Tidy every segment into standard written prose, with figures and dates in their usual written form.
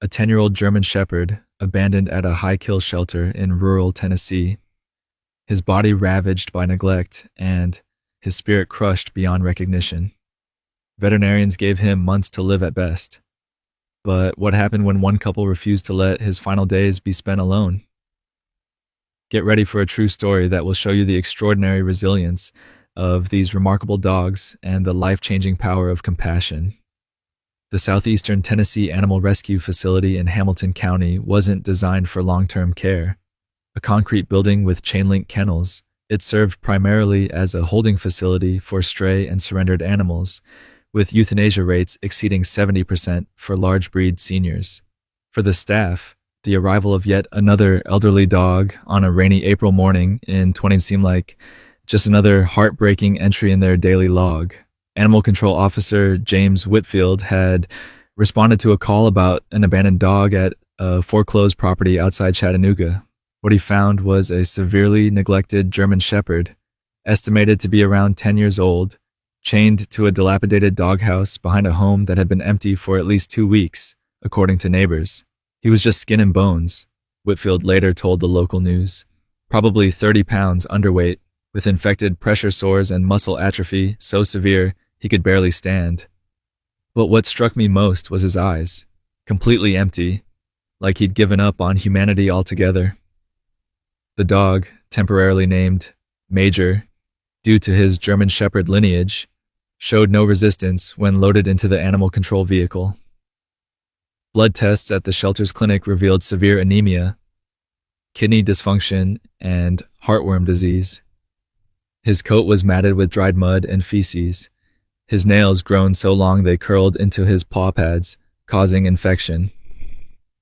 a 10-year-old German Shepherd abandoned at a high kill shelter in rural Tennessee, his body ravaged by neglect and his spirit crushed beyond recognition. Veterinarians gave him months to live at best. But what happened when one couple refused to let his final days be spent alone? Get ready for a true story that will show you the extraordinary resilience of these remarkable dogs and the life-changing power of compassion. The Southeastern Tennessee Animal Rescue Facility in Hamilton County wasn't designed for long-term care. A concrete building with chain-link kennels, it served primarily as a holding facility for stray and surrendered animals, with euthanasia rates exceeding 70% for large breed seniors. For the staff, the arrival of yet another elderly dog on a rainy April morning in 20 seemed like just another heartbreaking entry in their daily log. Animal Control Officer James Whitfield had responded to a call about an abandoned dog at a foreclosed property outside Chattanooga. What he found was a severely neglected German Shepherd, estimated to be around 10 years old, chained to a dilapidated doghouse behind a home that had been empty for at least 2 weeks, according to neighbors. He was just skin and bones, Whitfield later told the local news, probably 30 pounds underweight, with infected pressure sores and muscle atrophy so severe he could barely stand. But what struck me most was his eyes, completely empty, like he'd given up on humanity altogether. The dog, temporarily named Major, due to his German Shepherd lineage, showed no resistance when loaded into the animal control vehicle. Blood tests at the shelter's clinic revealed severe anemia, kidney dysfunction, and heartworm disease. His coat was matted with dried mud and feces, his nails grown so long they curled into his paw pads, causing infection.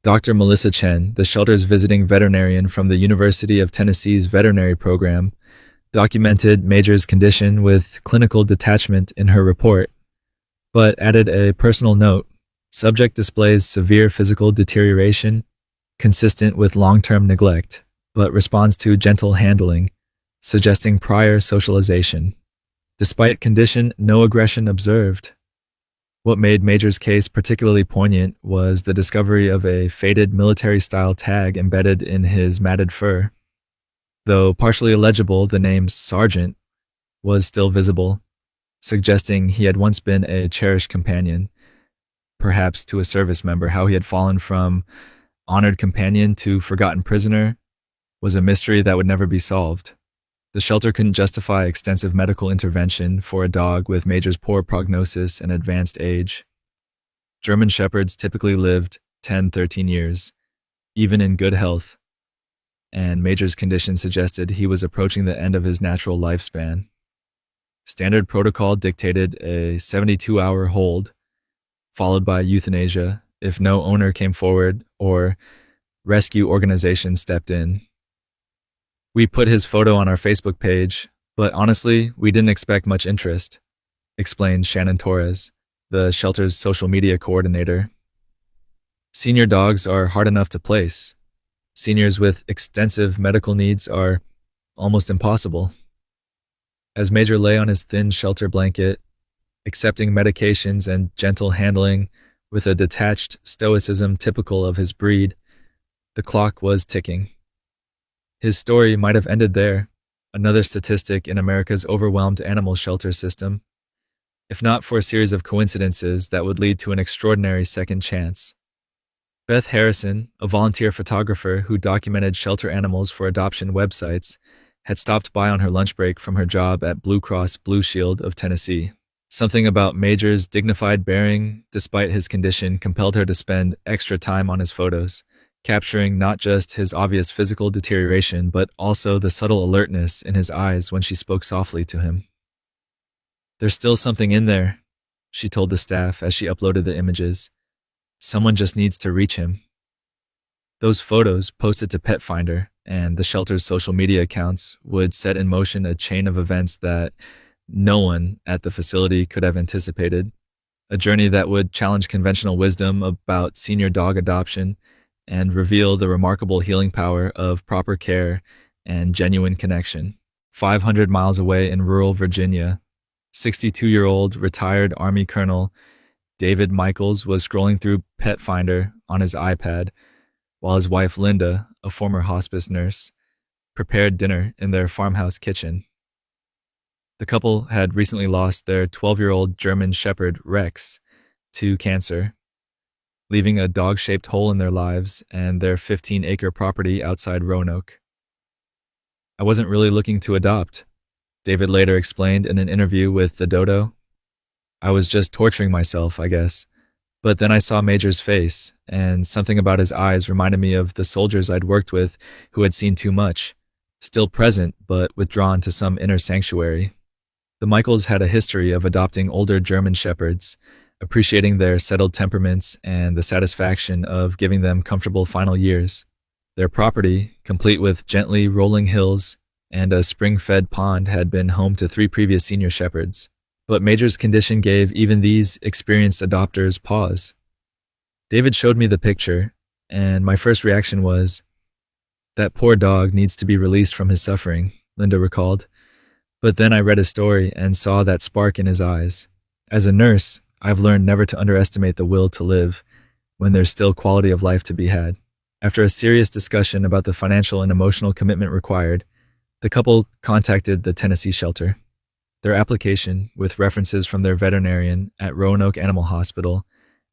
Dr. Melissa Chen, the shelter's visiting veterinarian from the University of Tennessee's veterinary program, documented Major's condition with clinical detachment in her report, but added a personal note. Subject displays severe physical deterioration, consistent with long-term neglect, but responds to gentle handling, suggesting prior socialization. Despite condition, no aggression observed. What made Major's case particularly poignant was the discovery of a faded military-style tag embedded in his matted fur. Though partially illegible, the name Sergeant was still visible, suggesting he had once been a cherished companion, perhaps to a service member. How he had fallen from honored companion to forgotten prisoner was a mystery that would never be solved. The shelter couldn't justify extensive medical intervention for a dog with Major's poor prognosis and advanced age. German Shepherds typically lived 10-13 years, even in good health, and Major's condition suggested he was approaching the end of his natural lifespan. Standard protocol dictated a 72-hour hold, followed by euthanasia if no owner came forward or rescue organizations stepped in. We put his photo on our Facebook page, but honestly, we didn't expect much interest, explained Shannon Torres, the shelter's social media coordinator. Senior dogs are hard enough to place. Seniors with extensive medical needs are almost impossible. As Major lay on his thin shelter blanket, accepting medications and gentle handling with a detached stoicism typical of his breed, the clock was ticking. His story might have ended there, another statistic in America's overwhelmed animal shelter system, if not for a series of coincidences that would lead to an extraordinary second chance. Beth Harrison, a volunteer photographer who documented shelter animals for adoption websites, had stopped by on her lunch break from her job at Blue Cross Blue Shield of Tennessee. Something about Major's dignified bearing, despite his condition, compelled her to spend extra time on his photos, capturing not just his obvious physical deterioration, but also the subtle alertness in his eyes when she spoke softly to him. "There's still something in there," she told the staff as she uploaded the images. "Someone just needs to reach him." Those photos, posted to Pet Finder and the shelter's social media accounts, would set in motion a chain of events that no one at the facility could have anticipated. A journey that would challenge conventional wisdom about senior dog adoption and reveal the remarkable healing power of proper care and genuine connection. 500 miles away in rural Virginia, 62-year-old retired Army Colonel David Michaels was scrolling through Pet Finder on his iPad while his wife Linda, a former hospice nurse, prepared dinner in their farmhouse kitchen. The couple had recently lost their 12-year-old German Shepherd, Rex, to cancer, leaving a dog-shaped hole in their lives and their 15-acre property outside Roanoke. "I wasn't really looking to adopt," David later explained in an interview with The Dodo. "I was just torturing myself, I guess. But then I saw Major's face, and something about his eyes reminded me of the soldiers I'd worked with who had seen too much, still present but withdrawn to some inner sanctuary." The Michaels had a history of adopting older German shepherds, appreciating their settled temperaments and the satisfaction of giving them comfortable final years. Their property, complete with gently rolling hills and a spring-fed pond, had been home to 3 previous senior shepherds. But Major's condition gave even these experienced adopters pause. "David showed me the picture, and my first reaction was, that poor dog needs to be released from his suffering," Linda recalled. "But then I read his story and saw that spark in his eyes. As a nurse, I've learned never to underestimate the will to live when there's still quality of life to be had." After a serious discussion about the financial and emotional commitment required, the couple contacted the Tennessee shelter. Their application, with references from their veterinarian at Roanoke Animal Hospital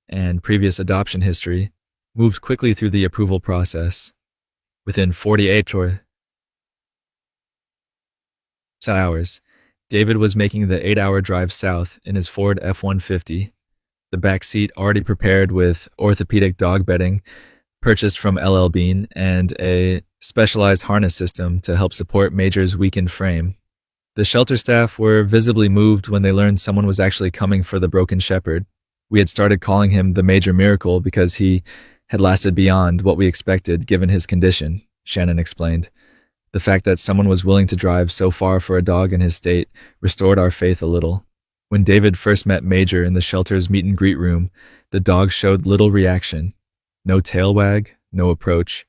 and previous adoption history, moved quickly through the approval process. Within 48 hours, David was making the 8-hour drive south in his Ford F-150, the back seat already prepared with orthopedic dog bedding purchased from LL Bean and a specialized harness system to help support Major's weakened frame. The shelter staff were visibly moved when they learned someone was actually coming for the broken shepherd. "We had started calling him the Major Miracle because he had lasted beyond what we expected given his condition," Shannon explained. "The fact that someone was willing to drive so far for a dog in his state restored our faith a little." When David first met Major in the shelter's meet and greet room, the dog showed little reaction. No tail wag, no approach,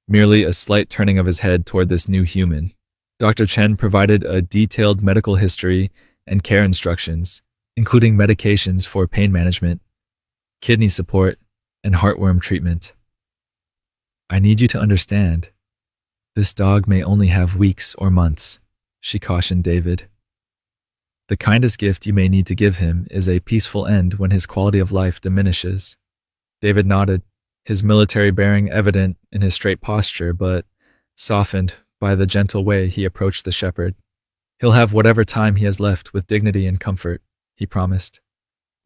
merely a slight turning of his head toward this new human. Dr. Chen provided a detailed medical history and care instructions, including medications for pain management, kidney support, and heartworm treatment. "I need you to understand, this dog may only have weeks or months," she cautioned David. "The kindest gift you may need to give him is a peaceful end when his quality of life diminishes." David nodded, his military bearing evident in his straight posture, but softened by the gentle way he approached the shepherd. "He'll have whatever time he has left with dignity and comfort," he promised.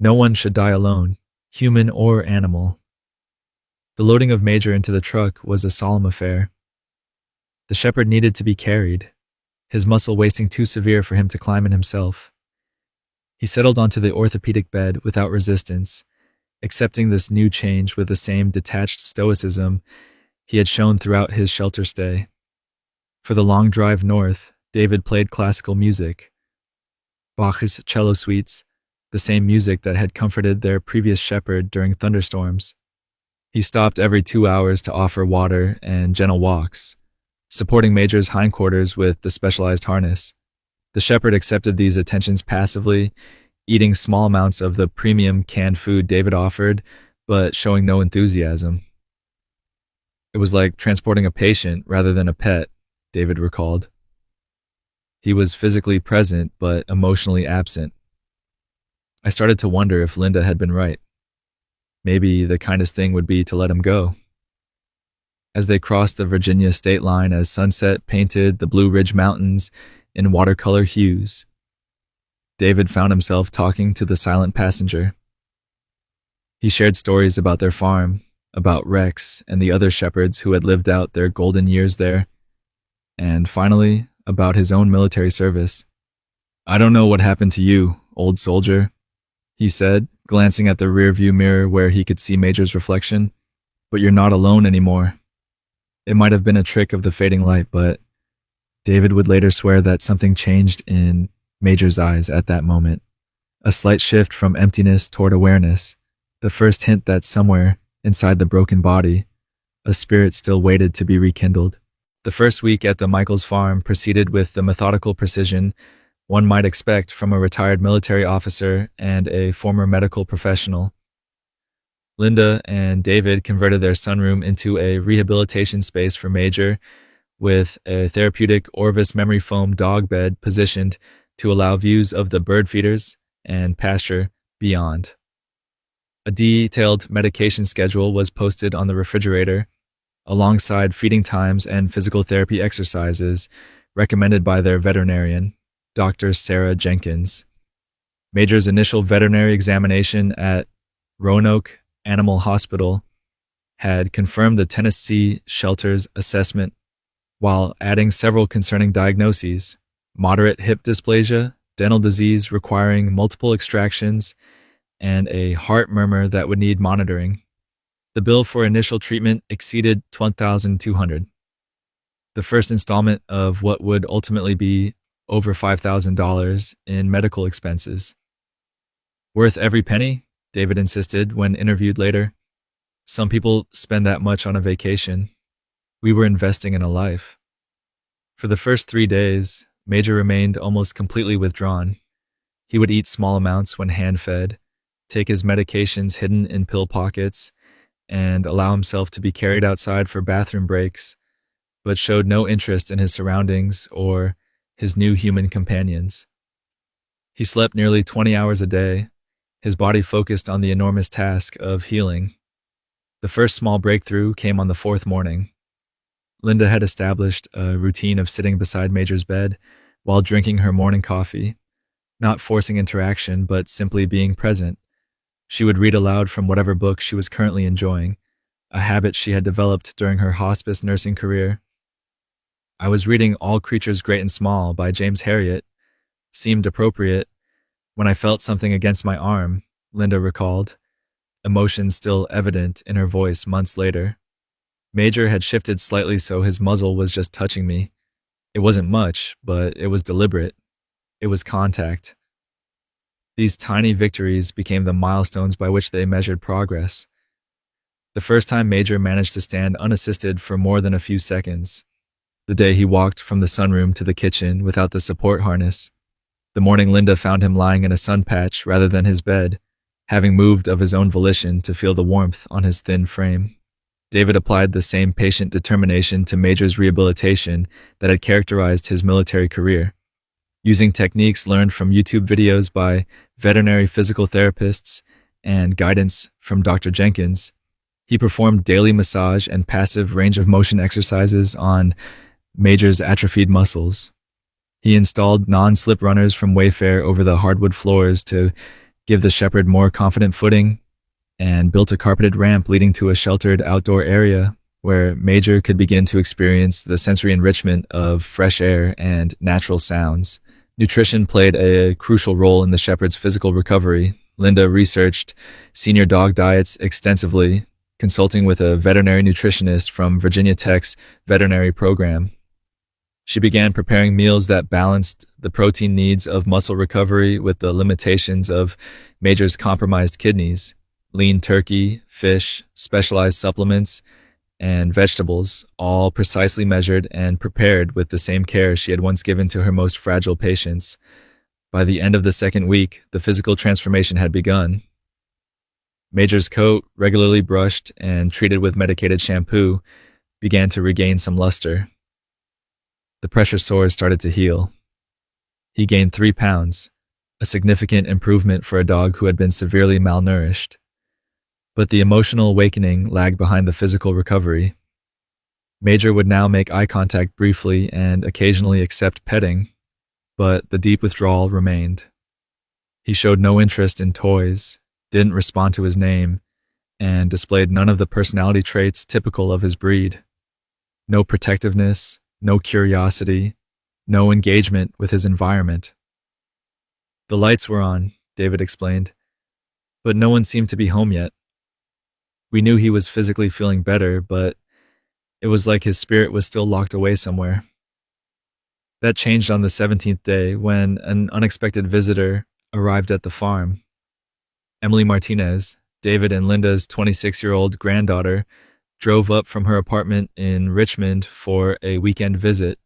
"No one should die alone, human or animal." The loading of Major into the truck was a solemn affair. The shepherd needed to be carried, his muscle wasting too severe for him to climb in himself. He settled onto the orthopedic bed without resistance, accepting this new change with the same detached stoicism he had shown throughout his shelter stay. For the long drive north, David played classical music, Bach's cello suites, the same music that had comforted their previous shepherd during thunderstorms. He stopped every 2 hours to offer water and gentle walks, supporting Major's hindquarters with the specialized harness. The shepherd accepted these attentions passively, eating small amounts of the premium canned food David offered, but showing no enthusiasm. "It was like transporting a patient rather than a pet," David recalled. He was physically present, but emotionally absent. I started to wonder if Linda had been right. Maybe the kindest thing would be to let him go. As they crossed the Virginia state line as sunset painted the Blue Ridge Mountains in watercolor hues, David found himself talking to the silent passenger. He shared stories about their farm, about Rex and the other shepherds who had lived out their golden years there, and finally, about his own military service. "I don't know what happened to you, old soldier," he said, glancing at the rearview mirror where he could see Major's reflection, "but you're not alone anymore." It might have been a trick of the fading light, but David would later swear that something changed in Major's eyes at that moment. A slight shift from emptiness toward awareness, the first hint that somewhere inside the broken body, a spirit still waited to be rekindled. The first week at the Michaels farm proceeded with the methodical precision one might expect from a retired military officer and a former medical professional. Linda and David converted their sunroom into a rehabilitation space for Major, with a therapeutic Orvis memory foam dog bed positioned to allow views of the bird feeders and pasture beyond. A detailed medication schedule was posted on the refrigerator, alongside feeding times and physical therapy exercises recommended by their veterinarian, Dr. Sarah Jenkins. Major's initial veterinary examination at Roanoke Animal Hospital had confirmed the Tennessee shelter's assessment, while adding several concerning diagnoses: moderate hip dysplasia, dental disease requiring multiple extractions, and a heart murmur that would need monitoring. The bill for initial treatment exceeded $12,200, the first installment of what would ultimately be over $5,000 in medical expenses. Worth every penny? David insisted when interviewed later. Some people spend that much on a vacation. We were investing in a life. For the first 3 days, Major remained almost completely withdrawn. He would eat small amounts when hand-fed, take his medications hidden in pill pockets, and allow himself to be carried outside for bathroom breaks, but showed no interest in his surroundings or his new human companions. He slept nearly 20 hours a day, his body focused on the enormous task of healing. The first small breakthrough came on the 4th morning. Linda had established a routine of sitting beside Major's bed while drinking her morning coffee, not forcing interaction, but simply being present. She would read aloud from whatever book she was currently enjoying, a habit she had developed during her hospice nursing career. I was reading All Creatures Great and Small by James Herriot. Seemed appropriate when I felt something against my arm, Linda recalled, emotion still evident in her voice months later. Major had shifted slightly so his muzzle was just touching me. It wasn't much, but it was deliberate. It was contact. These tiny victories became the milestones by which they measured progress. The first time Major managed to stand unassisted for more than a few seconds. The day he walked from the sunroom to the kitchen without the support harness. The morning Linda found him lying in a sun patch rather than his bed, having moved of his own volition to feel the warmth on his thin frame. David applied the same patient determination to Major's rehabilitation that had characterized his military career. Using techniques learned from YouTube videos by veterinary physical therapists and guidance from Dr. Jenkins, he performed daily massage and passive range of motion exercises on Major's atrophied muscles. He installed non-slip runners from Wayfair over the hardwood floors to give the shepherd more confident footing, and built a carpeted ramp leading to a sheltered outdoor area where Major could begin to experience the sensory enrichment of fresh air and natural sounds. Nutrition played a crucial role in the shepherd's physical recovery. Linda researched senior dog diets extensively, consulting with a veterinary nutritionist from Virginia Tech's veterinary program. She began preparing meals that balanced the protein needs of muscle recovery with the limitations of Major's compromised kidneys. Lean turkey, fish, specialized supplements, and vegetables, all precisely measured and prepared with the same care she had once given to her most fragile patients. By the end of the 2nd week, the physical transformation had begun. Major's coat, regularly brushed and treated with medicated shampoo, began to regain some luster. The pressure sores started to heal. He gained 3 pounds, a significant improvement for a dog who had been severely malnourished. But the emotional awakening lagged behind the physical recovery. Major would now make eye contact briefly and occasionally accept petting, but the deep withdrawal remained. He showed no interest in toys, didn't respond to his name, and displayed none of the personality traits typical of his breed. No protectiveness, no curiosity, no engagement with his environment. The lights were on, David explained, but no one seemed to be home yet. We knew he was physically feeling better, but it was like his spirit was still locked away somewhere. That changed on the 17th day when an unexpected visitor arrived at the farm. Emily Martinez, David and Linda's 26-year-old granddaughter, drove up from her apartment in Richmond for a weekend visit.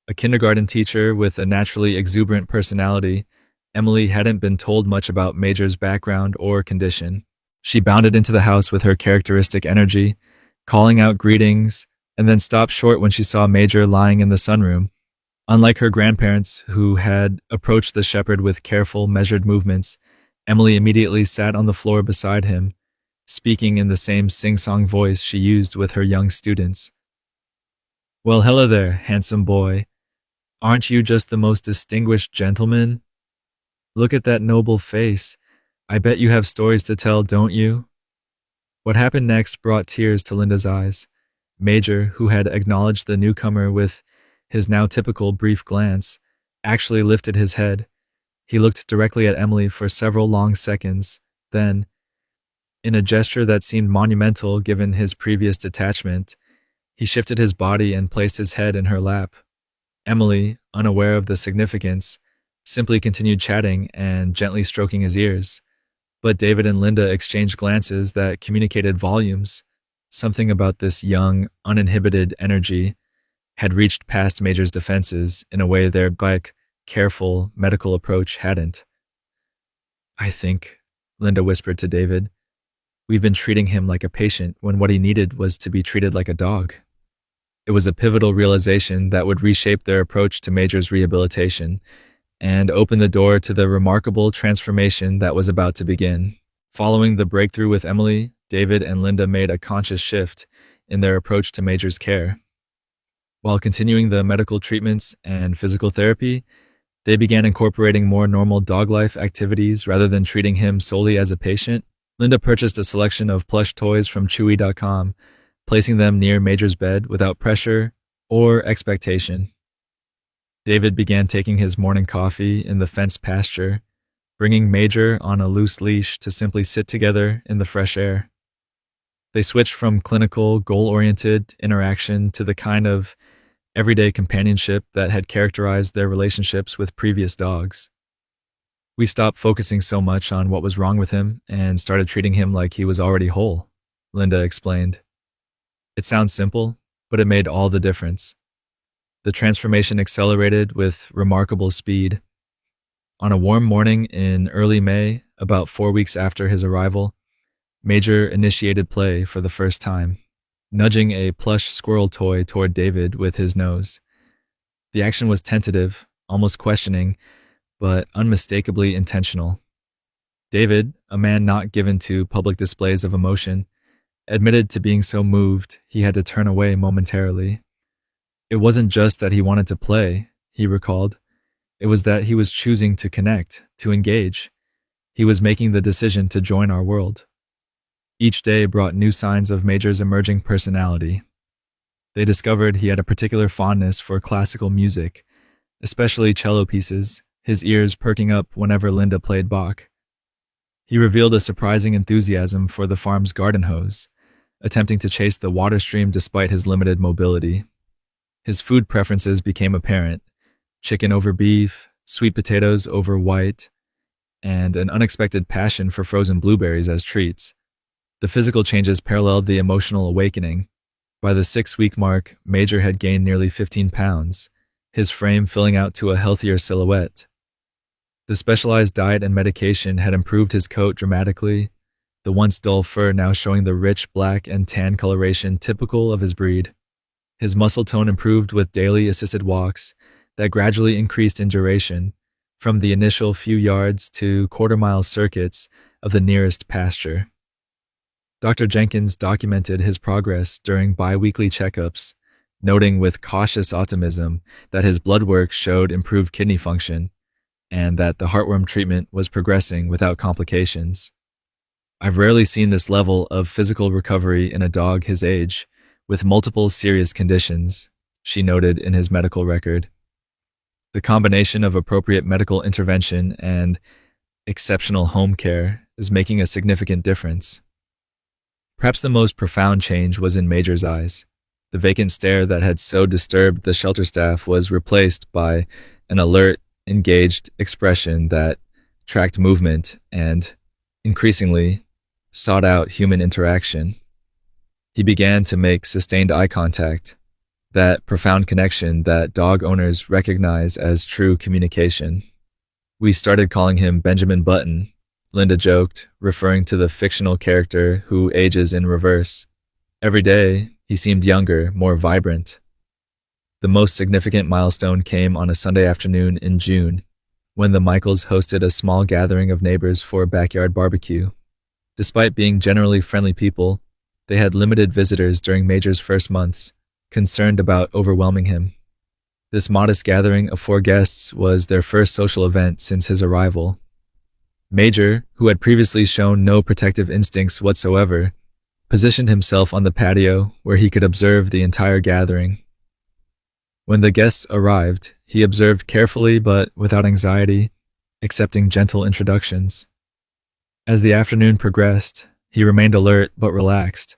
A kindergarten teacher with a naturally exuberant personality, Emily hadn't been told much about Major's background or condition. She bounded into the house with her characteristic energy, calling out greetings, and then stopped short when she saw Major lying in the sunroom. Unlike her grandparents, who had approached the shepherd with careful, measured movements, Emily immediately sat on the floor beside him, speaking in the same sing-song voice she used with her young students. "Well, hello there, handsome boy. Aren't you just the most distinguished gentleman? Look at that noble face. I bet you have stories to tell, don't you?" What happened next brought tears to Linda's eyes. Major, who had acknowledged the newcomer with his now typical brief glance, actually lifted his head. He looked directly at Emily for several long seconds. Then, in a gesture that seemed monumental given his previous detachment, he shifted his body and placed his head in her lap. Emily, unaware of the significance, simply continued chatting and gently stroking his ears. But David and Linda exchanged glances that communicated volumes. Something about this young, uninhibited energy had reached past Major's defenses in a way their careful medical approach hadn't. "I think," Linda whispered to David, "we've been treating him like a patient when what he needed was to be treated like a dog." It was a pivotal realization that would reshape their approach to Major's rehabilitation and open the door to the remarkable transformation that was about to begin. Following the breakthrough with Emily, David and Linda made a conscious shift in their approach to Major's care. While continuing the medical treatments and physical therapy, they began incorporating more normal dog life activities rather than treating him solely as a patient. Linda purchased a selection of plush toys from Chewy.com, placing them near Major's bed without pressure or expectation. David began taking his morning coffee in the fenced pasture, bringing Major on a loose leash to simply sit together in the fresh air. They switched from clinical, goal-oriented interaction to the kind of everyday companionship that had characterized their relationships with previous dogs. "We stopped focusing so much on what was wrong with him and started treating him like he was already whole," Linda explained. It sounds simple, but it made all the difference. The transformation accelerated with remarkable speed. On a warm morning in early May, about 4 weeks after his arrival, Major initiated play for the first time, nudging a plush squirrel toy toward David with his nose. The action was tentative, almost questioning, but unmistakably intentional. David, a man not given to public displays of emotion, admitted to being so moved he had to turn away momentarily. It wasn't just that he wanted to play, he recalled. It was that he was choosing to connect, to engage. He was making the decision to join our world. Each day brought new signs of Major's emerging personality. They discovered he had a particular fondness for classical music, especially cello pieces, his ears perking up whenever Linda played Bach. He revealed a surprising enthusiasm for the farm's garden hose, attempting to chase the water stream despite his limited mobility. His food preferences became apparent: chicken over beef, sweet potatoes over white, and an unexpected passion for frozen blueberries as treats. The physical changes paralleled the emotional awakening. By the 6-week mark, Major had gained nearly 15 pounds, his frame filling out to a healthier silhouette. The specialized diet and medication had improved his coat dramatically, the once dull fur now showing the rich black and tan coloration typical of his breed. His muscle tone improved with daily assisted walks that gradually increased in duration, from the initial few yards to quarter-mile circuits of the nearest pasture. Dr. Jenkins documented his progress during bi-weekly checkups, noting with cautious optimism that his blood work showed improved kidney function and that the heartworm treatment was progressing without complications. "I've rarely seen this level of physical recovery in a dog his age, with multiple serious conditions," she noted in his medical record. The combination of appropriate medical intervention and exceptional home care is making a significant difference. Perhaps the most profound change was in Major's eyes. The vacant stare that had so disturbed the shelter staff was replaced by an alert, engaged expression that tracked movement and, increasingly, sought out human interaction. He began to make sustained eye contact, that profound connection that dog owners recognize as true communication. We started calling him Benjamin Button, Linda joked, referring to the fictional character who ages in reverse. Every day, he seemed younger, more vibrant. The most significant milestone came on a Sunday afternoon in June, when the Michaels hosted a small gathering of neighbors for a backyard barbecue. Despite being generally friendly people, they had limited visitors during Major's first months, concerned about overwhelming him. This modest gathering of 4 guests was their first social event since his arrival. Major, who had previously shown no protective instincts whatsoever, positioned himself on the patio where he could observe the entire gathering. When the guests arrived, he observed carefully but without anxiety, accepting gentle introductions. As the afternoon progressed, he remained alert but relaxed,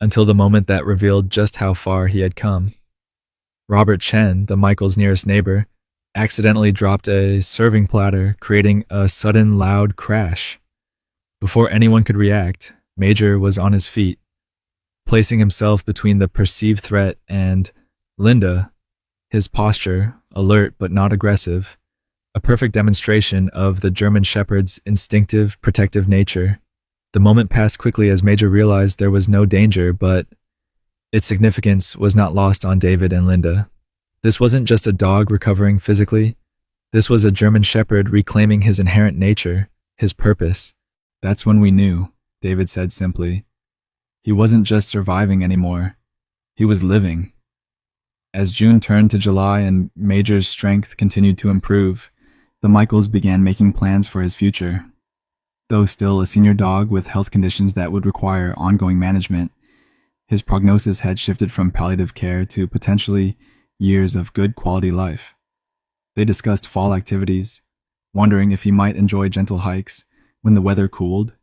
until the moment that revealed just how far he had come. Robert Chen, the Michaels' nearest neighbor, accidentally dropped a serving platter, creating a sudden loud crash. Before anyone could react, Major was on his feet, placing himself between the perceived threat and Linda, his posture, alert but not aggressive, a perfect demonstration of the German Shepherd's instinctive, protective nature. The moment passed quickly as Major realized there was no danger, but its significance was not lost on David and Linda. This wasn't just a dog recovering physically. This was a German Shepherd reclaiming his inherent nature, his purpose. "That's when we knew," David said simply. He wasn't just surviving anymore. He was living. As June turned to July and Major's strength continued to improve, the Michaels began making plans for his future. Though still a senior dog with health conditions that would require ongoing management, his prognosis had shifted from palliative care to potentially years of good quality life. They discussed fall activities, wondering if he might enjoy gentle hikes when the weather cooled,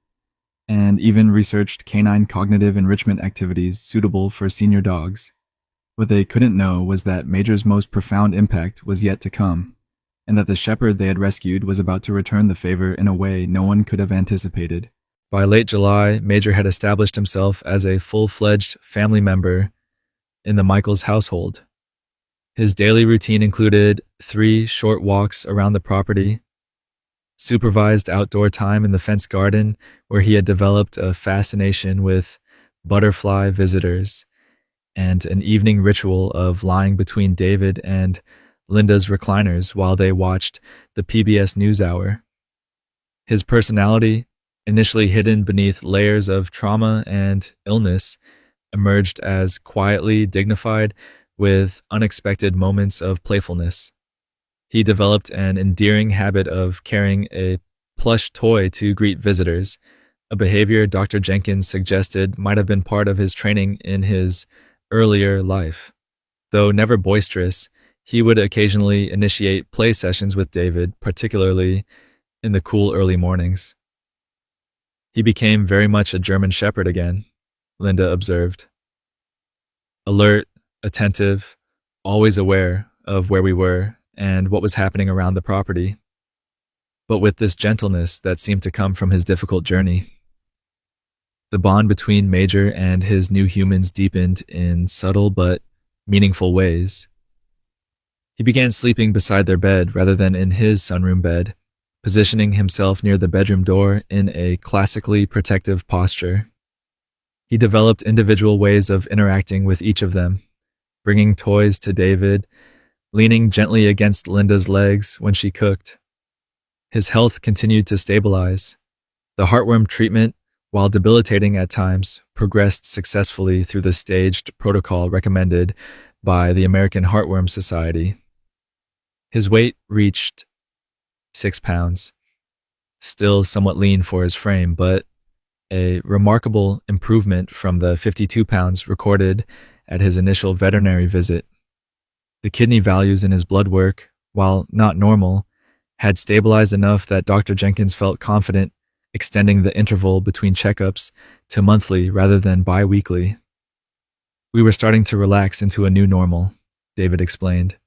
and even researched canine cognitive enrichment activities suitable for senior dogs. What they couldn't know was that Major's most profound impact was yet to come, and that the shepherd they had rescued was about to return the favor in a way no one could have anticipated. By late July, Major had established himself as a full-fledged family member in the Michaels household. His daily routine included 3 short walks around the property, supervised outdoor time in the fenced garden where he had developed a fascination with butterfly visitors, and an evening ritual of lying between David and Linda's recliners while they watched the PBS NewsHour. His personality, initially hidden beneath layers of trauma and illness, emerged as quietly dignified with unexpected moments of playfulness. He developed an endearing habit of carrying a plush toy to greet visitors, a behavior Dr. Jenkins suggested might have been part of his training in his earlier life. Though never boisterous, he would occasionally initiate play sessions with David, particularly in the cool early mornings. He became very much a German Shepherd again, Linda observed. Alert, attentive, always aware of where we were and what was happening around the property, but with this gentleness that seemed to come from his difficult journey. The bond between Major and his new humans deepened in subtle but meaningful ways. He began sleeping beside their bed rather than in his sunroom bed, positioning himself near the bedroom door in a classically protective posture. He developed individual ways of interacting with each of them, bringing toys to David, leaning gently against Linda's legs when she cooked. His health continued to stabilize. The heartworm treatment, while debilitating at times, progressed successfully through the staged protocol recommended by the American Heartworm Society. His weight reached 6 pounds, still somewhat lean for his frame, but a remarkable improvement from the 52 pounds recorded at his initial veterinary visit. The kidney values in his blood work, while not normal, had stabilized enough that Dr. Jenkins felt confident extending the interval between checkups to monthly rather than bi-weekly. "We were starting to relax into a new normal," David explained,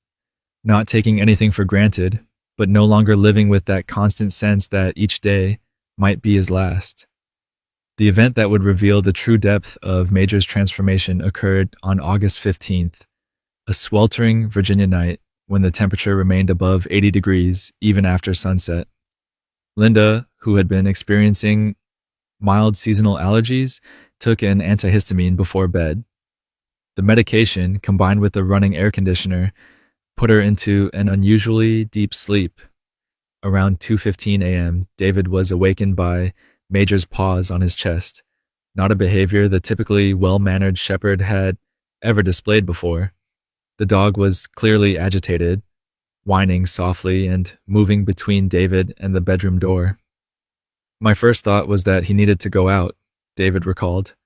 "not taking anything for granted, but no longer living with that constant sense that each day might be his last." The event that would reveal the true depth of Major's transformation occurred on August 15th, A sweltering Virginia night when the temperature remained above 80 degrees even after sunset. Linda, who had been experiencing mild seasonal allergies, took an antihistamine before bed. The medication, combined with the running air conditioner, put her into an unusually deep sleep. Around 2:15 a.m., David was awakened by Major's paws on his chest, not a behavior the typically well-mannered shepherd had ever displayed before. The dog was clearly agitated, whining softly and moving between David and the bedroom door. My first thought was that he needed to go out, David recalled.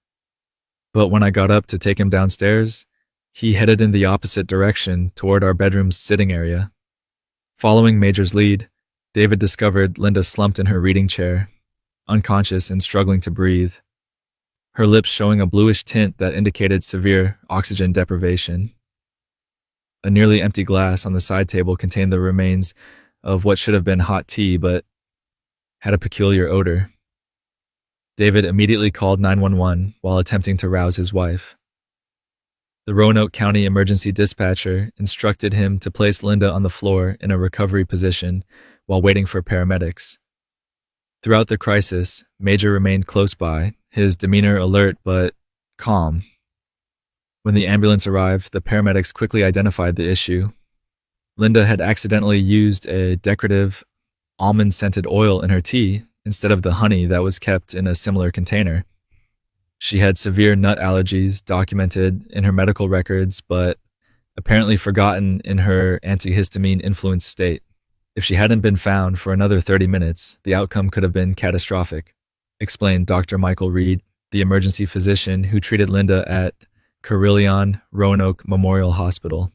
But when I got up to take him downstairs, he headed in the opposite direction toward our bedroom's sitting area. Following Major's lead, David discovered Linda slumped in her reading chair, unconscious and struggling to breathe, her lips showing a bluish tint that indicated severe oxygen deprivation. A nearly empty glass on the side table contained the remains of what should have been hot tea but had a peculiar odor. David immediately called 911 while attempting to rouse his wife. The Roanoke County emergency dispatcher instructed him to place Linda on the floor in a recovery position while waiting for paramedics. Throughout the crisis, Major remained close by, his demeanor alert but calm. When the ambulance arrived, the paramedics quickly identified the issue. Linda had accidentally used a decorative almond-scented oil in her tea instead of the honey that was kept in a similar container. She had severe nut allergies documented in her medical records, but apparently forgotten in her antihistamine-influenced state. If she hadn't been found for another 30 minutes, the outcome could have been catastrophic, explained Dr. Michael Reed, the emergency physician who treated Linda at Carillon Roanoke Memorial Hospital.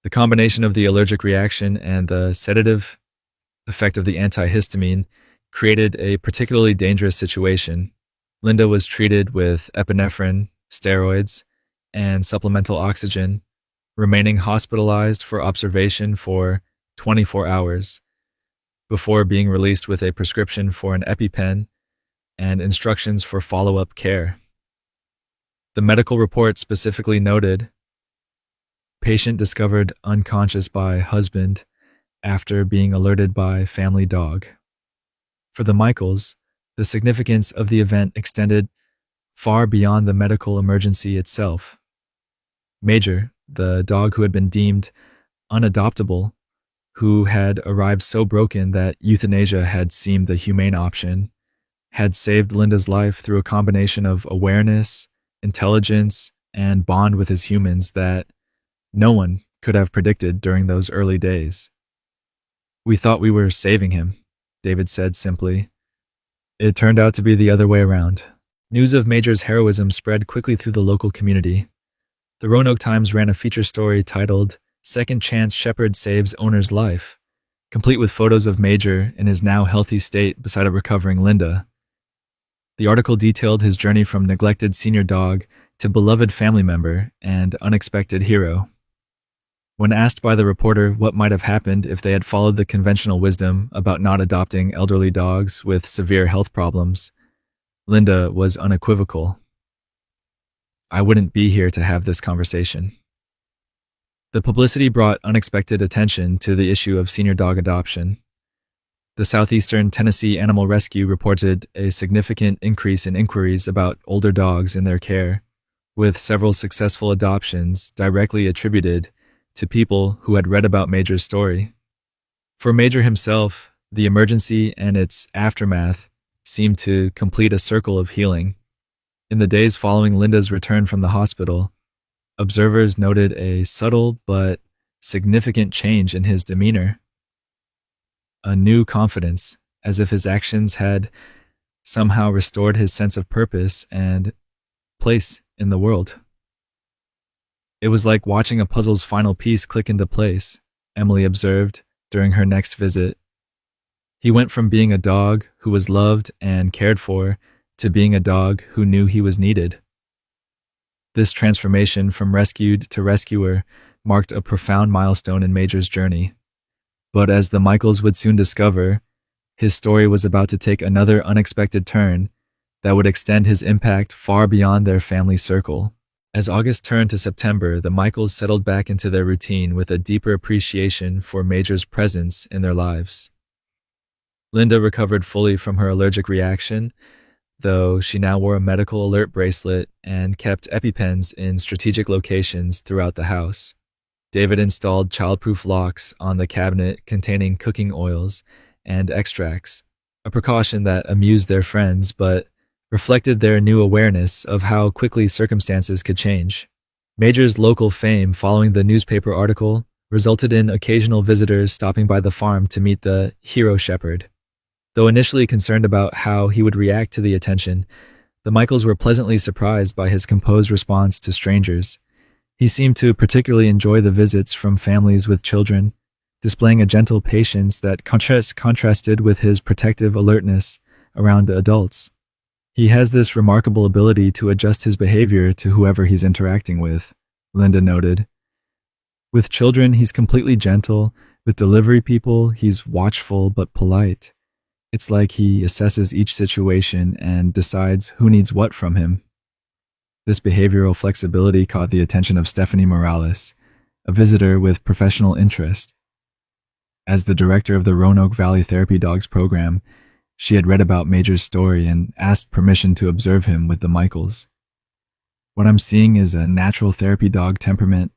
The combination of the allergic reaction and the sedative effect of the antihistamine created a particularly dangerous situation. Linda was treated with epinephrine, steroids, and supplemental oxygen, remaining hospitalized for observation for 24 hours before being released with a prescription for an EpiPen and instructions for follow-up care. The medical report specifically noted, patient discovered unconscious by husband after being alerted by family dog. For the Michaels, the significance of the event extended far beyond the medical emergency itself. Major, the dog who had been deemed unadoptable, who had arrived so broken that euthanasia had seemed the humane option, had saved Linda's life through a combination of awareness, intelligence, and bond with his humans that no one could have predicted during those early days. We thought we were saving him, David said simply. It turned out to be the other way around. News of Major's heroism spread quickly through the local community. The Roanoke Times ran a feature story titled, "Second Chance Shepherd Saves Owner's Life," complete with photos of Major in his now healthy state beside a recovering Linda. The article detailed his journey from neglected senior dog to beloved family member and unexpected hero. When asked by the reporter what might have happened if they had followed the conventional wisdom about not adopting elderly dogs with severe health problems, Linda was unequivocal. I wouldn't be here to have this conversation. The publicity brought unexpected attention to the issue of senior dog adoption. The Southeastern Tennessee Animal Rescue reported a significant increase in inquiries about older dogs in their care, with several successful adoptions directly attributed to people who had read about Major's story. For Major himself, the emergency and its aftermath seemed to complete a circle of healing. In the days following Linda's return from the hospital, observers noted a subtle but significant change in his demeanor. A new confidence, as if his actions had somehow restored his sense of purpose and place in the world. It was like watching a puzzle's final piece click into place, Emily observed during her next visit. He went from being a dog who was loved and cared for to being a dog who knew he was needed. This transformation from rescued to rescuer marked a profound milestone in Major's journey. But as the Michaels would soon discover, his story was about to take another unexpected turn that would extend his impact far beyond their family circle. As August turned to September, the Michaels settled back into their routine with a deeper appreciation for Major's presence in their lives. Linda recovered fully from her allergic reaction, though she now wore a medical alert bracelet and kept EpiPens in strategic locations throughout the house. David installed childproof locks on the cabinet containing cooking oils and extracts, a precaution that amused their friends but reflected their new awareness of how quickly circumstances could change. Major's local fame following the newspaper article resulted in occasional visitors stopping by the farm to meet the hero shepherd. Though initially concerned about how he would react to the attention, the Michaels were pleasantly surprised by his composed response to strangers. He seemed to particularly enjoy the visits from families with children, displaying a gentle patience that contrasted with his protective alertness around adults. He has this remarkable ability to adjust his behavior to whoever he's interacting with, Linda noted. With children, he's completely gentle. With delivery people, he's watchful but polite. It's like he assesses each situation and decides who needs what from him. This behavioral flexibility caught the attention of Stephanie Morales, a visitor with professional interest. As the director of the Roanoke Valley Therapy Dogs program, she had read about Major's story and asked permission to observe him with the Michaels. "What I'm seeing is a natural therapy dog temperament,"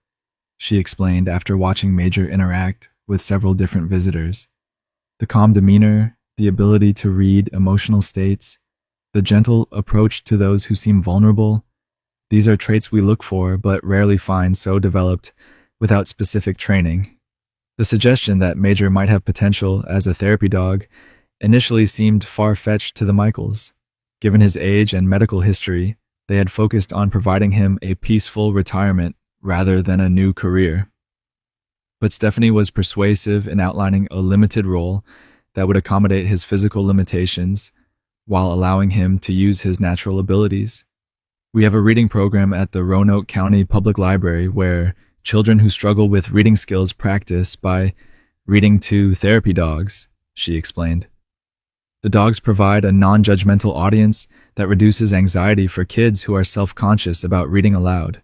she explained after watching Major interact with several different visitors. "The calm demeanor, the ability to read emotional states, the gentle approach to those who seem vulnerable, these are traits we look for but rarely find so developed without specific training." The suggestion that Major might have potential as a therapy dog initially seemed far-fetched to the Michaels. Given his age and medical history, they had focused on providing him a peaceful retirement rather than a new career. But Stephanie was persuasive in outlining a limited role that would accommodate his physical limitations while allowing him to use his natural abilities. "We have a reading program at the Roanoke County Public Library where children who struggle with reading skills practice by reading to therapy dogs," she explained. "The dogs provide a non-judgmental audience that reduces anxiety for kids who are self-conscious about reading aloud.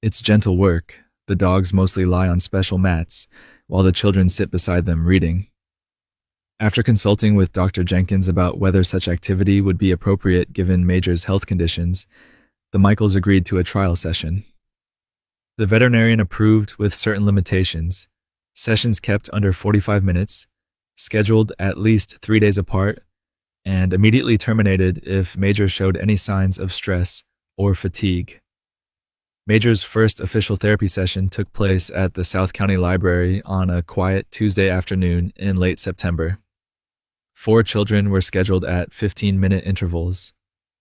It's gentle work. The dogs mostly lie on special mats, while the children sit beside them reading." After consulting with Dr. Jenkins about whether such activity would be appropriate given Major's health conditions, the Michaels agreed to a trial session. The veterinarian approved with certain limitations, sessions kept under 45 minutes, scheduled at least 3 days apart, and immediately terminated if Major showed any signs of stress or fatigue. Major's first official therapy session took place at the South County Library on a quiet Tuesday afternoon in late September. 4 children were scheduled at 15-minute intervals,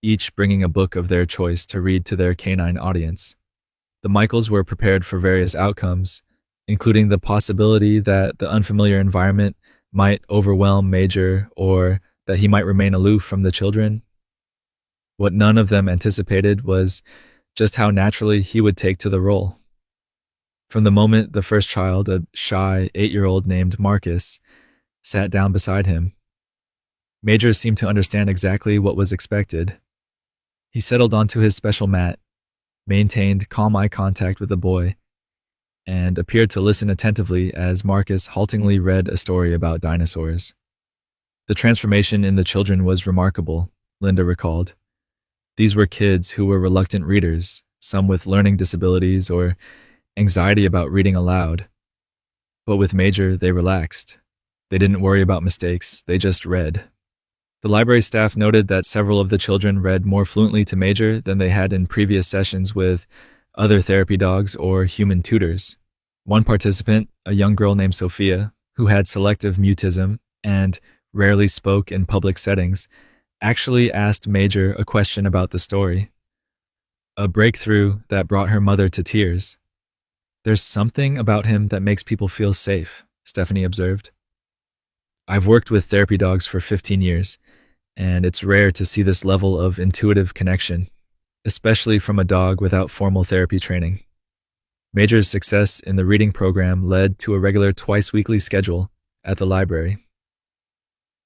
each bringing a book of their choice to read to their canine audience. The Michaels were prepared for various outcomes, including the possibility that the unfamiliar environment might overwhelm Major or that he might remain aloof from the children. What none of them anticipated was just how naturally he would take to the role. From the moment the first child, a shy 8-year-old named Marcus, sat down beside him, Major seemed to understand exactly what was expected. He settled onto his special mat, maintained calm eye contact with the boy, and appeared to listen attentively as Marcus haltingly read a story about dinosaurs. The transformation in the children was remarkable, Linda recalled. These were kids who were reluctant readers, some with learning disabilities or anxiety about reading aloud. But with Major, they relaxed. They didn't worry about mistakes, they just read. The library staff noted that several of the children read more fluently to Major than they had in previous sessions with other therapy dogs or human tutors. One participant, a young girl named Sophia, who had selective mutism and rarely spoke in public settings, actually asked Major a question about the story. A breakthrough that brought her mother to tears. "There's something about him that makes people feel safe," Stephanie observed. "I've worked with therapy dogs for 15 years, and it's rare to see this level of intuitive connection, especially from a dog without formal therapy training." Major's success in the reading program led to a regular twice-weekly schedule at the library.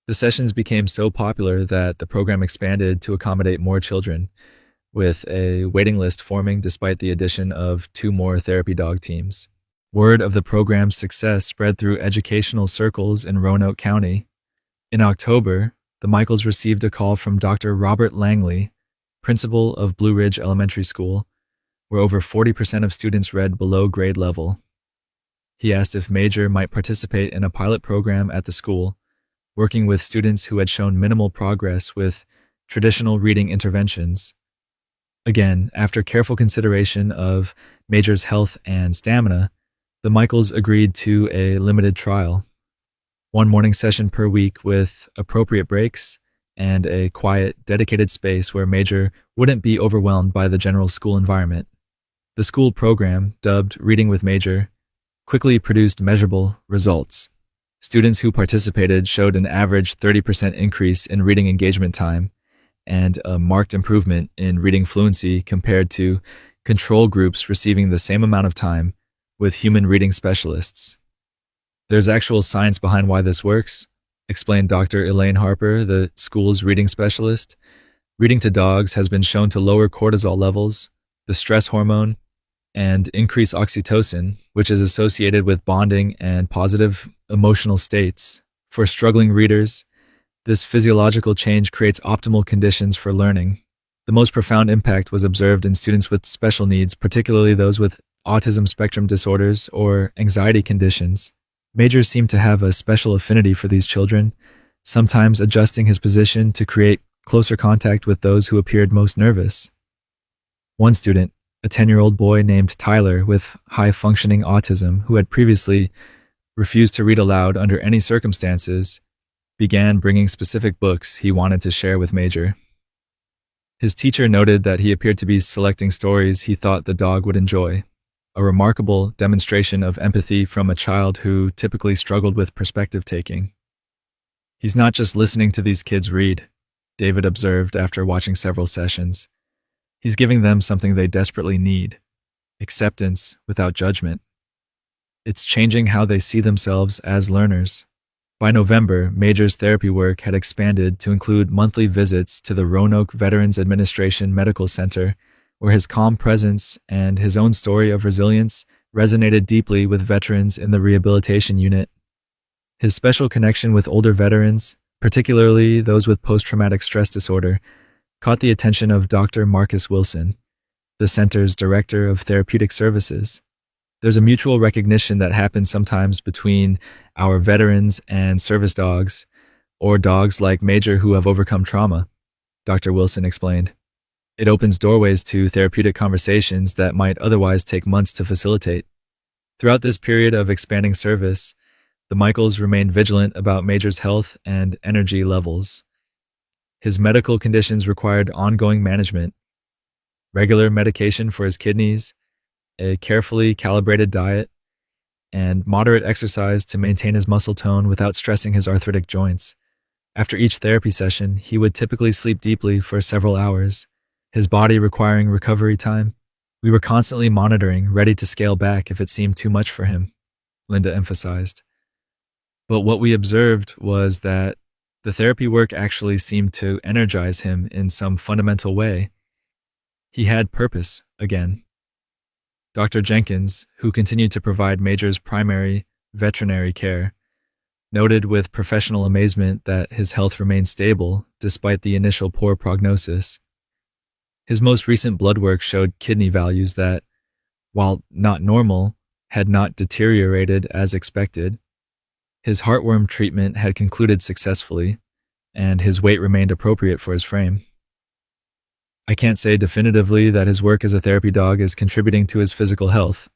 The sessions became so popular that the program expanded to accommodate more children, with a waiting list forming despite the addition of 2 more therapy dog teams. Word of the program's success spread through educational circles in Roanoke County. In October, the Michaels received a call from Dr. Robert Langley, principal of Blue Ridge Elementary School, where over 40% of students read below grade level. He asked if Major might participate in a pilot program at the school, working with students who had shown minimal progress with traditional reading interventions. Again, after careful consideration of Major's health and stamina, the Michaels agreed to a limited trial. 1 morning session per week with appropriate breaks and a quiet, dedicated space where Major wouldn't be overwhelmed by the general school environment. The school program, dubbed Reading with Major, quickly produced measurable results. Students who participated showed an average 30% increase in reading engagement time and a marked improvement in reading fluency compared to control groups receiving the same amount of time with human reading specialists. There's actual science behind why this works, explained Dr. Elaine Harper, the school's reading specialist. Reading to dogs has been shown to lower cortisol levels, the stress hormone, and increase oxytocin, which is associated with bonding and positive emotional states. For struggling readers, this physiological change creates optimal conditions for learning. The most profound impact was observed in students with special needs, particularly those with autism spectrum disorders or anxiety conditions. Major seemed to have a special affinity for these children, sometimes adjusting his position to create closer contact with those who appeared most nervous. One student, a 10-year-old boy named Tyler with high-functioning autism who had previously refused to read aloud under any circumstances, began bringing specific books he wanted to share with Major. His teacher noted that he appeared to be selecting stories he thought the dog would enjoy, a remarkable demonstration of empathy from a child who typically struggled with perspective taking. "He's not just listening to these kids read," David observed after watching several sessions. "He's giving them something they desperately need, acceptance without judgment. It's changing how they see themselves as learners." By November, Major's therapy work had expanded to include monthly visits to the Roanoke Veterans Administration Medical Center, where his calm presence and his own story of resilience resonated deeply with veterans in the rehabilitation unit. His special connection with older veterans, particularly those with post-traumatic stress disorder, caught the attention of Dr. Marcus Wilson, the center's director of therapeutic services. "There's a mutual recognition that happens sometimes between our veterans and service dogs, or dogs like Major who have overcome trauma," Dr. Wilson explained. "It opens doorways to therapeutic conversations that might otherwise take months to facilitate." Throughout this period of expanding service, the Michaels remained vigilant about Major's health and energy levels. His medical conditions required ongoing management, regular medication for his kidneys, a carefully calibrated diet, and moderate exercise to maintain his muscle tone without stressing his arthritic joints. After each therapy session, he would typically sleep deeply for several hours, his body requiring recovery time. "We were constantly monitoring, ready to scale back if it seemed too much for him," Linda emphasized. But what we observed was that the therapy work actually seemed to energize him in some fundamental way. He had purpose again. Dr. Jenkins, who continued to provide Major's primary veterinary care, noted with professional amazement that his health remained stable despite the initial poor prognosis. His most recent blood work showed kidney values that, while not normal, had not deteriorated as expected. His heartworm treatment had concluded successfully, and his weight remained appropriate for his frame. "I can't say definitively that his work as a therapy dog is contributing to his physical health,"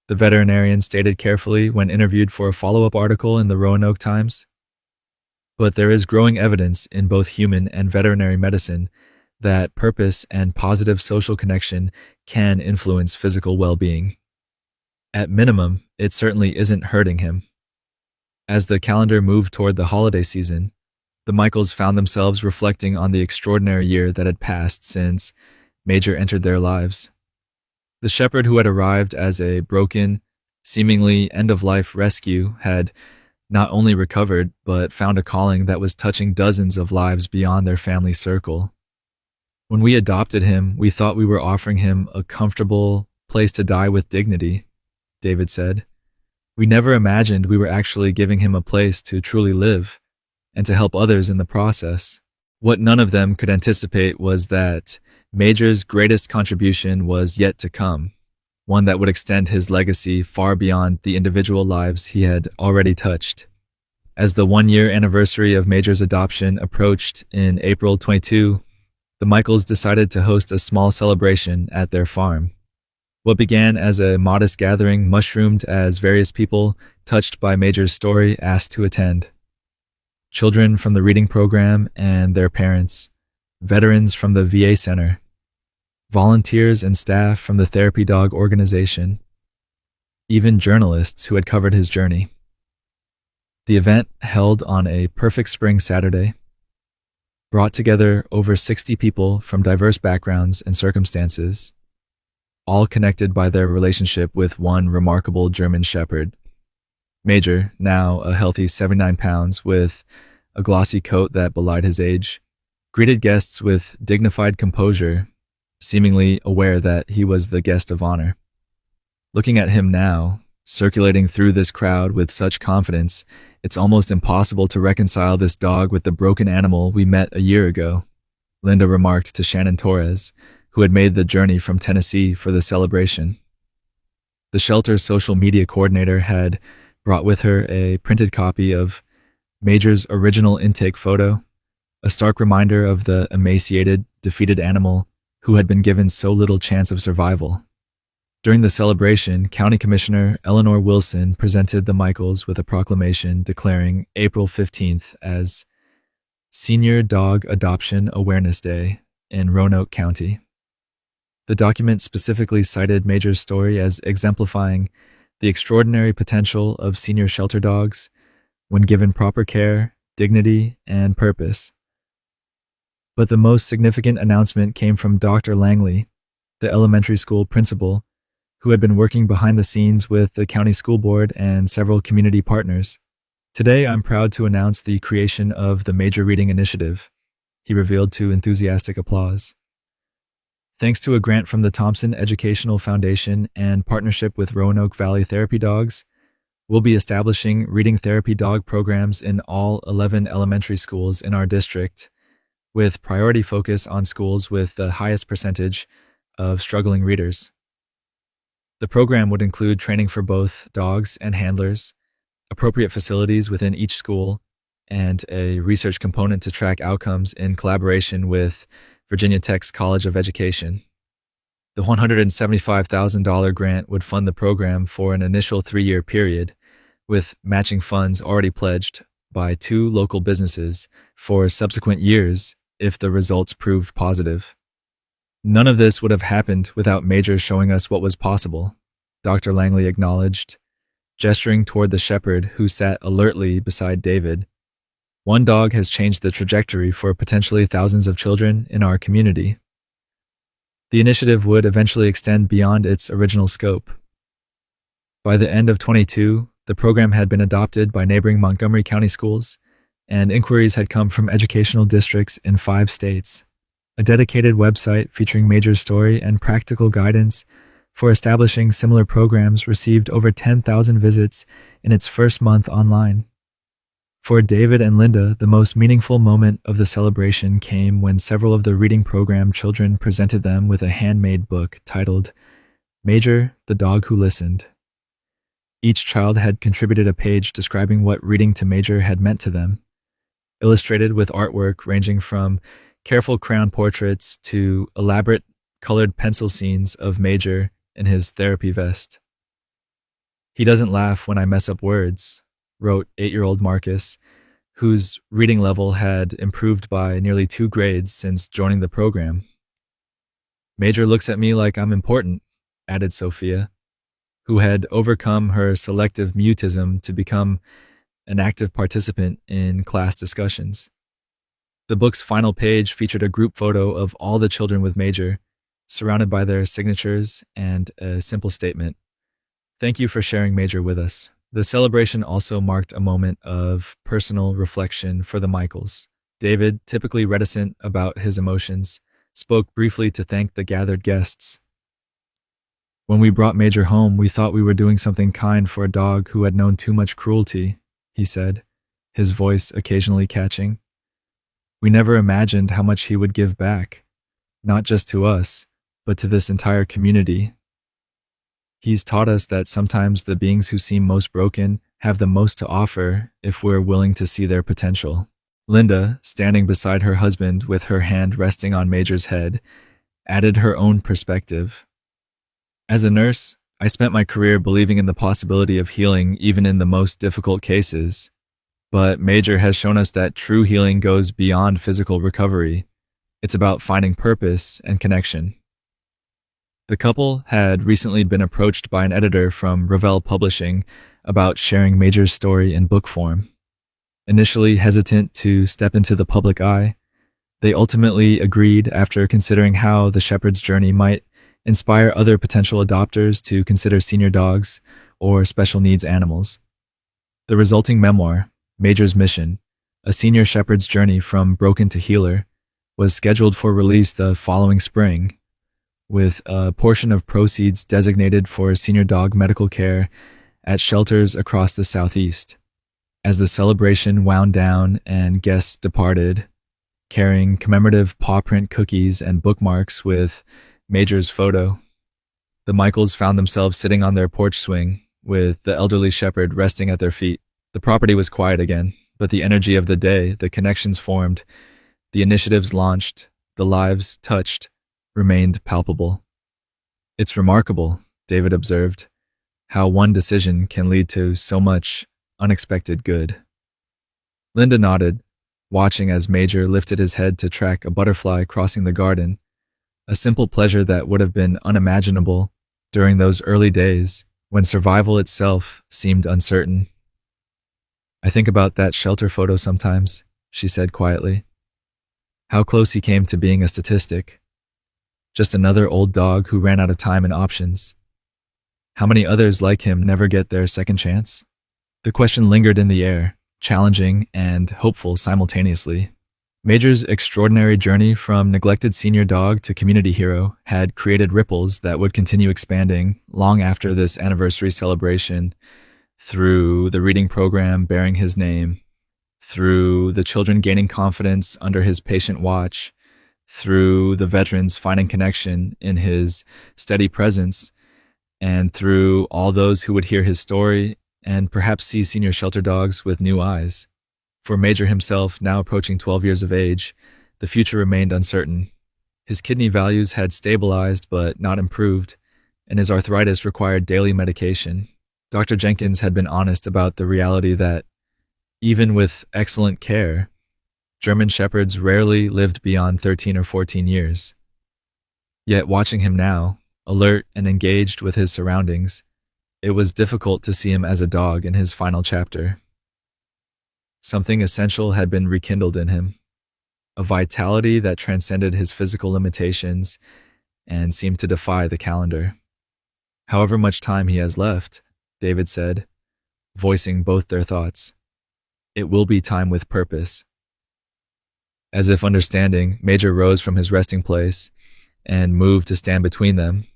the veterinarian stated carefully when interviewed for a follow-up article in the Roanoke Times. "But there is growing evidence in both human and veterinary medicine that purpose and positive social connection can influence physical well-being. At minimum, it certainly isn't hurting him." As the calendar moved toward the holiday season, the Michaels found themselves reflecting on the extraordinary year that had passed since Major entered their lives. The shepherd who had arrived as a broken, seemingly end-of-life rescue had not only recovered, but found a calling that was touching dozens of lives beyond their family circle. When we adopted him, we thought we were offering him a comfortable place to die with dignity, David said. We never imagined we were actually giving him a place to truly live and to help others in the process. What none of them could anticipate was that Major's greatest contribution was yet to come, one that would extend his legacy far beyond the individual lives he had already touched. As the one-year anniversary of Major's adoption approached in April 22, the Michaels decided to host a small celebration at their farm. What began as a modest gathering mushroomed as various people touched by Major's story asked to attend. Children from the reading program and their parents, veterans from the VA Center, volunteers and staff from the Therapy Dog organization, even journalists who had covered his journey. The event, held on a perfect spring Saturday, brought together over 60 people from diverse backgrounds and circumstances, all connected by their relationship with one remarkable German Shepherd. Major, now a healthy 79 pounds with a glossy coat that belied his age, greeted guests with dignified composure, seemingly aware that he was the guest of honor. Looking at him now, circulating through this crowd with such confidence, it's almost impossible to reconcile this dog with the broken animal we met a year ago, Linda remarked to Shannon Torres, who had made the journey from Tennessee for the celebration. The shelter's social media coordinator had brought with her a printed copy of Major's original intake photo, a stark reminder of the emaciated, defeated animal who had been given so little chance of survival. During the celebration, County Commissioner Eleanor Wilson presented the Michaels with a proclamation declaring April 15th as Senior Dog Adoption Awareness Day in Roanoke County. The document specifically cited Major's story as exemplifying the extraordinary potential of senior shelter dogs when given proper care, dignity, and purpose. But the most significant announcement came from Dr. Langley, the elementary school principal, who had been working behind the scenes with the county school board and several community partners. Today, I'm proud to announce the creation of the Major Reading Initiative, he revealed to enthusiastic applause. Thanks to a grant from the Thompson Educational Foundation and partnership with Roanoke Valley Therapy Dogs, we'll be establishing reading therapy dog programs in all 11 elementary schools in our district, with priority focus on schools with the highest percentage of struggling readers. The program would include training for both dogs and handlers, appropriate facilities within each school, and a research component to track outcomes in collaboration with Virginia Tech's College of Education. The $175,000 grant would fund the program for an initial 3-year period, with matching funds already pledged by 2 local businesses for subsequent years if the results proved positive. None of this would have happened without Major showing us what was possible, Dr. Langley acknowledged, gesturing toward the shepherd who sat alertly beside David. One dog has changed the trajectory for potentially thousands of children in our community. The initiative would eventually extend beyond its original scope. By the end of 22, the program had been adopted by neighboring Montgomery County schools, and inquiries had come from educational districts in 5 states. A dedicated website featuring Major's story and practical guidance for establishing similar programs received over 10,000 visits in its first month online. For David and Linda, the most meaningful moment of the celebration came when several of the reading program children presented them with a handmade book titled Major, the Dog Who Listened. Each child had contributed a page describing what reading to Major had meant to them, illustrated with artwork ranging from careful crayon portraits to elaborate colored pencil scenes of Major in his therapy vest. He doesn't laugh when I mess up words, wrote 8-year-old Marcus, whose reading level had improved by nearly 2 grades since joining the program. Major looks at me like I'm important, added Sophia, who had overcome her selective mutism to become an active participant in class discussions. The book's final page featured a group photo of all the children with Major, surrounded by their signatures and a simple statement, "Thank you for sharing Major with us." The celebration also marked a moment of personal reflection for the Michaels. David, typically reticent about his emotions, spoke briefly to thank the gathered guests. When we brought Major home, we thought we were doing something kind for a dog who had known too much cruelty, he said, his voice occasionally catching. We never imagined how much he would give back, not just to us, but to this entire community. He's taught us that sometimes the beings who seem most broken have the most to offer if we're willing to see their potential. Linda, standing beside her husband with her hand resting on Major's head, added her own perspective. As a nurse, I spent my career believing in the possibility of healing even in the most difficult cases. But Major has shown us that true healing goes beyond physical recovery. It's about finding purpose and connection. The couple had recently been approached by an editor from Revell Publishing about sharing Major's story in book form. Initially hesitant to step into the public eye, they ultimately agreed after considering how the shepherd's journey might inspire other potential adopters to consider senior dogs or special needs animals. The resulting memoir, Major's Mission, A Senior Shepherd's Journey from Broken to Healer, was scheduled for release the following spring, with a portion of proceeds designated for senior dog medical care at shelters across the Southeast. As the celebration wound down and guests departed, carrying commemorative paw print cookies and bookmarks with Major's photo, the Michaels found themselves sitting on their porch swing with the elderly shepherd resting at their feet. The property was quiet again, but the energy of the day, the connections formed, the initiatives launched, the lives touched, remained palpable. It's remarkable, David observed, how one decision can lead to so much unexpected good. Linda nodded, watching as Major lifted his head to track a butterfly crossing the garden, a simple pleasure that would have been unimaginable during those early days when survival itself seemed uncertain. I think about that shelter photo sometimes, she said quietly. How close he came to being a statistic. Just another old dog who ran out of time and options. How many others like him never get their second chance? The question lingered in the air, challenging and hopeful simultaneously. Major's extraordinary journey from neglected senior dog to community hero had created ripples that would continue expanding long after this anniversary celebration, through the reading program bearing his name, through the children gaining confidence under his patient watch, through the veterans finding connection in his steady presence, and through all those who would hear his story and perhaps see senior shelter dogs with new eyes. For Major himself, now approaching 12 years of age, the future remained uncertain. His kidney values had stabilized but not improved, and his arthritis required daily medication. Dr. Jenkins had been honest about the reality that, even with excellent care, German shepherds rarely lived beyond 13 or 14 years. Yet watching him now, alert and engaged with his surroundings, it was difficult to see him as a dog in his final chapter. Something essential had been rekindled in him, a vitality that transcended his physical limitations and seemed to defy the calendar. However much time he has left, David said, voicing both their thoughts, it will be time with purpose. As if understanding, Major rose from his resting place and moved to stand between them,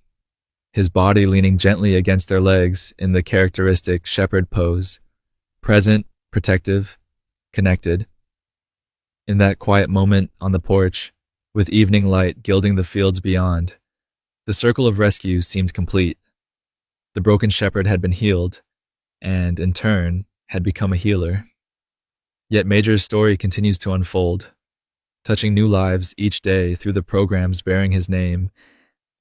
his body leaning gently against their legs in the characteristic shepherd pose, present, protective, connected. In that quiet moment on the porch, with evening light gilding the fields beyond, the circle of rescue seemed complete. The broken shepherd had been healed, and in turn, had become a healer. Yet Major's story continues to unfold, touching new lives each day through the programs bearing his name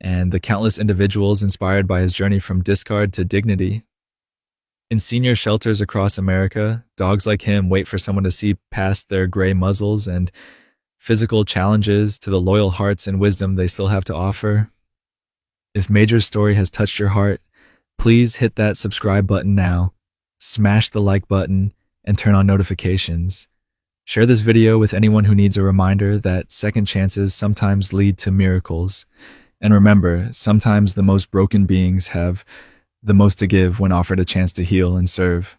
and the countless individuals inspired by his journey from discard to dignity. In senior shelters across America, dogs like him wait for someone to see past their gray muzzles and physical challenges to the loyal hearts and wisdom they still have to offer. If Major's story has touched your heart, please hit that subscribe button now, smash the like button, and turn on notifications. Share this video with anyone who needs a reminder that second chances sometimes lead to miracles. And remember, sometimes the most broken beings have the most to give when offered a chance to heal and serve.